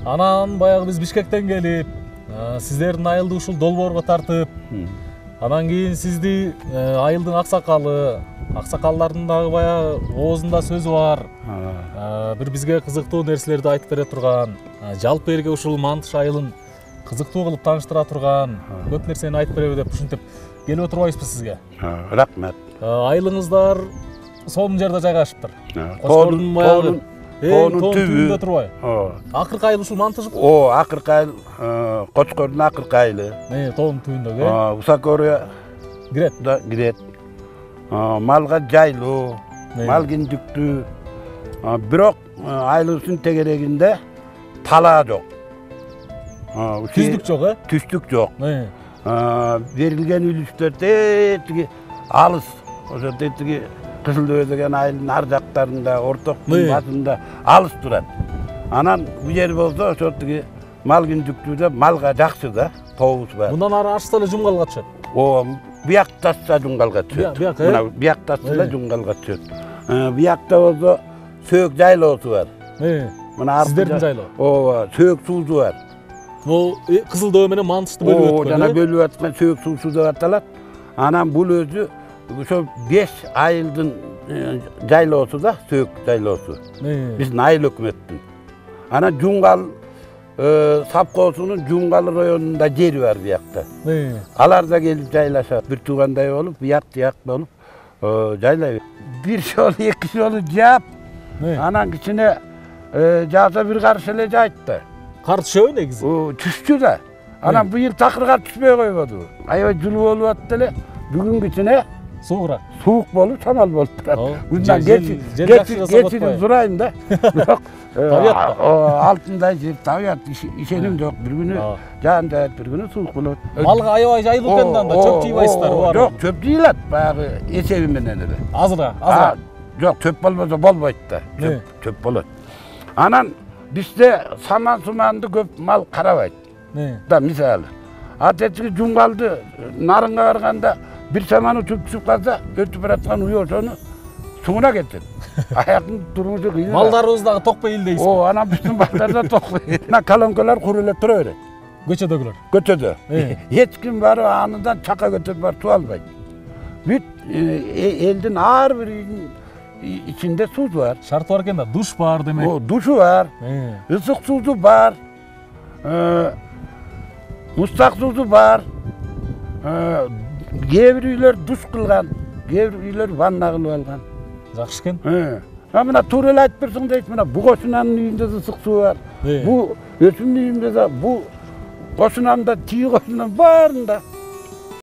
Анан баягы биз Бишкектен келип, сиздердин айылды ушул долбоорго тартып, анан кийин сизди айылдын аксакалдардын дагы баягы оозунда сөзү бар. Бир бизге кызыктуу нерселерди айтып бере турган, жалпы элге ушул Мантыш айылын кызыктуу кылып тааныштыра турган, көп нерсени айтып береби деп ушинтип келип отурбайбызбы сизге? Рахмат. Айылыңыздар сонун жерде жайгашыптыр. Кочкордун баягы тоонун түбүндө турбайбы? Акыркы айыл ушул Мантышпы? Акыркы айыл Кочкордун акыркы айылы. Тоонун түбүндөгү. Усакөргө кирет. Кирет. Малга жайлуу, мал киндиктүү. Бирок айылыбыздын тегерегинде талаа жок. Түздүк жок, Түздүк жок. Берилген үлүштөр тетиги алыс. Ошо тетиги Кызылдөбө деген айылдын ар жактарында, ортоктун батында алыс турат. Анан бу жер болсо ошо тиги мал киндиктүүдө малга жакшы да, тообуз бар. Мындан ары ашса эле жумгалга түшөт. Биякташса жумгалга түшөт. Мына биякташса эле жумгалга түшөт. Биякта болсо сөөк жайлоосу бар. Мына сиздердин жайлоо. Сөөк суусу бар. Бул Кызылдөбө менен Мантышты бөлүп өткөн. Жана бөлүп аткан сөөк суусу деп аталат. Анан бул өзү ошо 5 айылдын жайлоосу да, сөөк жайлоосу. Биздин айыл өкмөттүн. Анан Жунгал совхозунун Жунгал районунда жери бар биякта. Алар да келип жайлашат. Бир туугандай болуп, бияк болуп жайлайбыз. Бир жолу, эки жолу жаап, анан кичине жааса бир каршы эле жайтты. Кар түшөбү негизи? Түштү да. Анан быйыл такыр кар түшпөй койбоду. Аябай жылуу болуп атты эле. Бүгүн кичине суугураак. Суук болуп, шамал болуп турат. Мындан кечирип сурайын да. Бирок алтындай жер табият, ишеним жок. Бир күнү жаан жаат, бир күнү суук болот. Малга аябай жайылып экен да, анда чөп жыйбайсыздарбы, бар? Жок, чөп жыйылат, баягы эсеби менен эле. Азыра. Жок, чөп болбосо болбойт да. Чөп болот. Анан бизде саман-суманды көп мал карабайт. Да, мисалы. Тетиги Жумгалды нарынга барганда бир саманы түшүп калса, өтүп бараткан уй ошону суңуна кетет. Аяктын турмушу кыйын. Малдарыбыз дагы токпой илдейсиз. Анан биздин балдар да токпой. Мына колонкалар курулуп тура берет. Көчөдөгүлөр. Көчөдө. Эч ким барып андан чака көтөрүп барып суу албайт. Бүт элдин ар бир үйдүн ичинде суу бар. Шарты бар экен да, душ бар демек. Душу бар. Ысык суусу бар. Мустак суусу бар. Кээ бир үйлөр душ кылган, кээ бир үйлөр ванна кылып алган. Жакшы экен. Мына туура эле айтып берсең дейт, мына бу кошунанын үйүндө да ысык суу бар. Бу өсүмдүн үйүндө да, бу кошунанда, тиги кошунан баарында